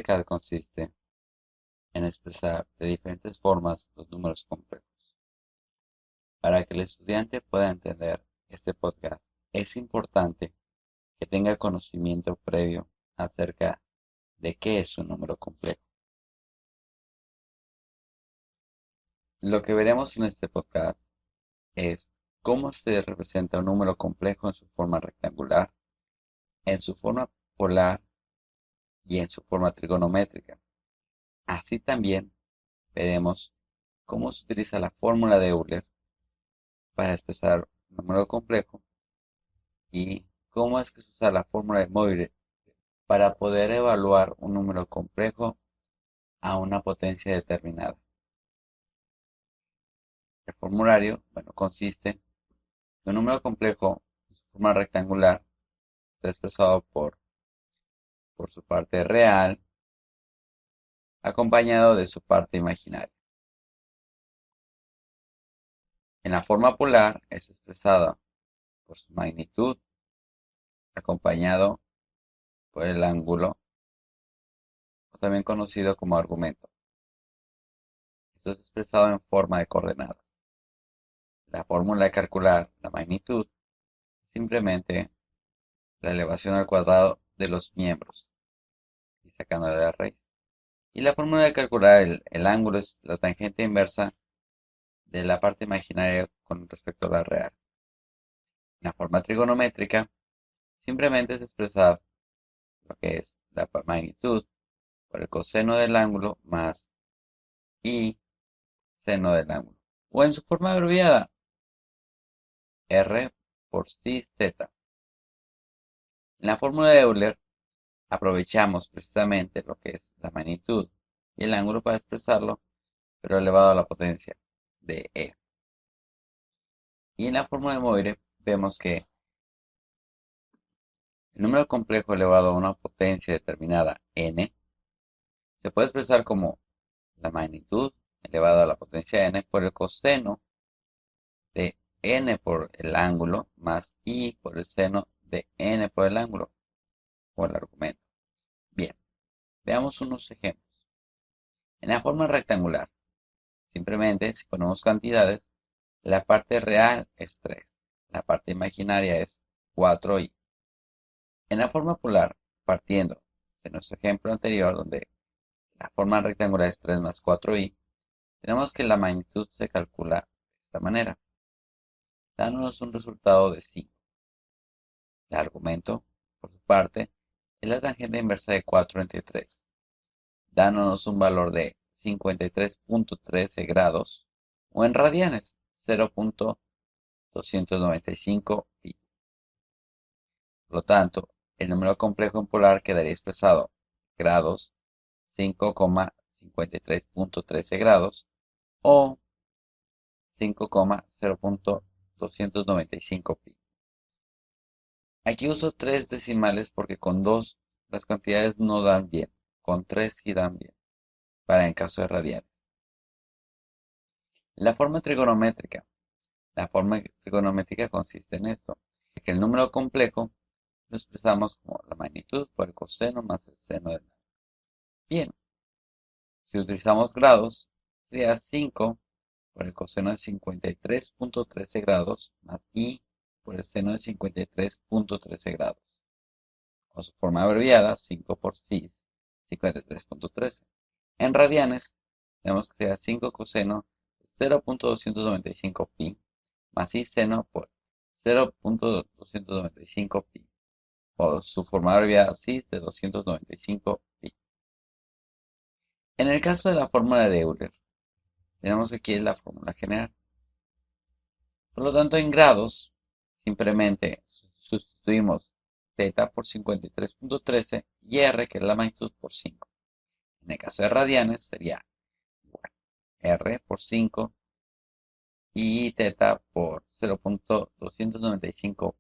CAD consiste en expresar de diferentes formas los números complejos. Para que el estudiante pueda entender este podcast, es importante que tenga conocimiento previo acerca de qué es un número complejo. Lo que veremos en este podcast es cómo se representa un número complejo en su forma rectangular, en su forma polar y en su forma trigonométrica. Así también veremos cómo se utiliza la fórmula de Euler para expresar un número complejo y cómo es que se usa la fórmula de Moivre para poder evaluar un número complejo a una potencia determinada. El formulario, consiste en un número complejo en su forma rectangular está expresado por su parte real acompañado de su parte imaginaria. En la forma polar es expresada por su magnitud acompañado por el ángulo, o también conocido como argumento. Esto es expresado en forma de coordenadas. La fórmula de calcular la magnitud es simplemente la elevación al cuadrado de los miembros y sacándole la raíz. Y la fórmula de calcular el ángulo es la tangente inversa de la parte imaginaria con respecto a la real. En la forma trigonométrica simplemente es expresar lo que es la magnitud por el coseno del ángulo más i seno del ángulo. O en su forma abreviada, r por cis teta. En la fórmula de Euler aprovechamos precisamente lo que es la magnitud y el ángulo para expresarlo, pero elevado a la potencia de e. Y en la fórmula de Moivre vemos que el número complejo elevado a una potencia determinada n se puede expresar como la magnitud elevado a la potencia n por el coseno de n por el ángulo más i por el seno de n por el ángulo o el argumento. Bien, veamos unos ejemplos. En la forma rectangular, simplemente si ponemos cantidades, la parte real es 3, la parte imaginaria es 4i. En la forma polar, partiendo de nuestro ejemplo anterior donde la forma rectangular es 3 más 4i, tenemos que la magnitud se calcula de esta manera, dándonos un resultado de 5. El argumento, por su parte, es la tangente inversa de 4 entre 3, dándonos un valor de 53.13 grados, o en radianes, 0.295 pi. Por lo tanto, el número complejo en polar quedaría expresado grados 5,53.13 grados o 5,0.295 pi. Aquí uso 3 decimales porque con 2 las cantidades no dan bien, con 3 sí dan bien, para en caso de radianes. La forma trigonométrica. La forma trigonométrica consiste en esto, que el número complejo lo expresamos como la magnitud por el coseno más el seno del ángulo. Bien, si utilizamos grados, sería 5 por el coseno de 53.13 grados más i por el seno de 53.13 grados. O su forma abreviada, 5 por cis, 53.13. En radianes, tenemos que sea 5 coseno de 0.295 pi más i seno por 0.295 pi. O su forma abreviada, cis de 295 pi. En el caso de la fórmula de Euler, tenemos aquí la fórmula general. Por lo tanto, en grados, simplemente sustituimos θ por 53.13 y r, que es la magnitud, por 5. En el caso de radianes, sería r por 5 y θ por 0.295.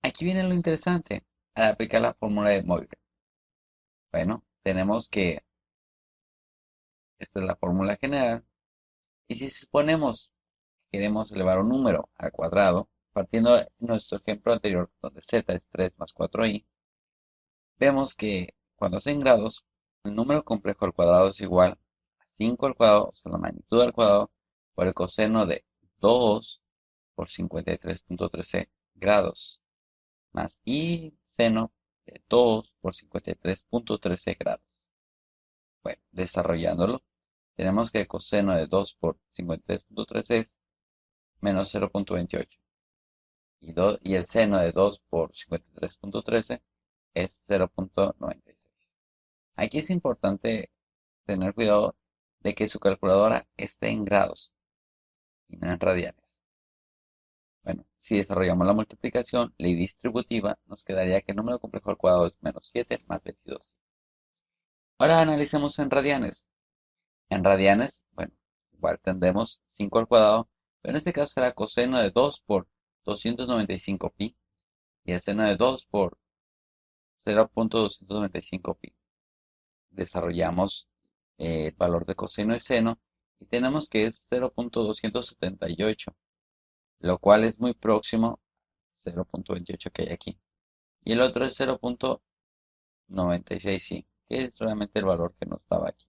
Aquí viene lo interesante al aplicar la fórmula de Moivre. Bueno, tenemos que esta es la fórmula general. Y si suponemos que queremos elevar un número al cuadrado, partiendo de nuestro ejemplo anterior, donde z es 3 más 4i, vemos que cuando es en grados, el número complejo al cuadrado es igual a 5 al cuadrado, o sea, la magnitud al cuadrado, por el coseno de 2 por 53.13 grados, más i seno de 2 por 53.13 grados. Bueno, desarrollándolo, tenemos que el coseno de 2 por 53.13 es menos 0.28. Y el seno de 2 por 53.13 es 0.96. Aquí es importante tener cuidado de que su calculadora esté en grados y no en radianes. Bueno, si desarrollamos la multiplicación, ley distributiva, nos quedaría que el número complejo al cuadrado es menos 7 más 22. Ahora analicemos en radianes. En radianes, bueno, igual tendremos 5 al cuadrado, pero en este caso será coseno de 2 por 295 pi y el seno de 2 por 0.295 pi. Desarrollamos el valor de coseno y seno y tenemos que es 0.278, lo cual es muy próximo a 0.28 que hay aquí. Y el otro es 0.96, sí, que es realmente el valor que nos daba aquí.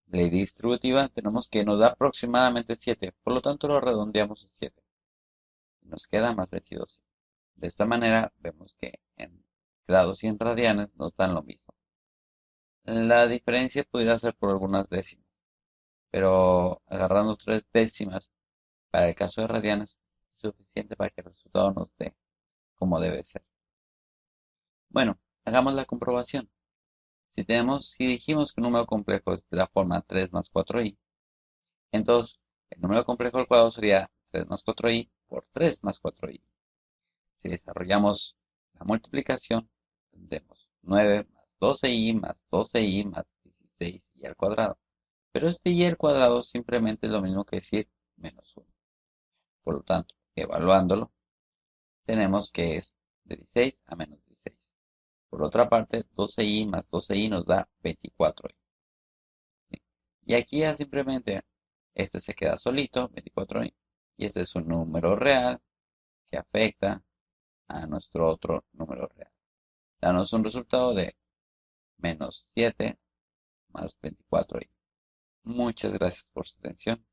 Ley distributiva tenemos que nos da aproximadamente 7, por lo tanto lo redondeamos a 7. Nos queda más 22. De esta manera vemos que en grados y en radianes nos dan lo mismo. La diferencia pudiera ser por algunas décimas, pero agarrando 3 décimas para el caso de radianes es suficiente para que el resultado nos dé como debe ser. Bueno, hagamos la comprobación. Si dijimos que un número complejo es de la forma 3 más 4i, entonces el número complejo al cuadrado sería 3 más 4i por 3 más 4i. Si desarrollamos la multiplicación, tendremos 9 más 12i más 12i más 16i al cuadrado. Pero este y al cuadrado simplemente es lo mismo que decir menos 1. Por lo tanto, evaluándolo, tenemos que es de 16 a menos 16. Por otra parte, 12i más 12i nos da 24i. ¿Sí? Y aquí ya simplemente este se queda solito, 24i. Y este es un número real que afecta a nuestro otro número real. Danos un resultado de menos 7 más 24i. Muchas gracias por su atención.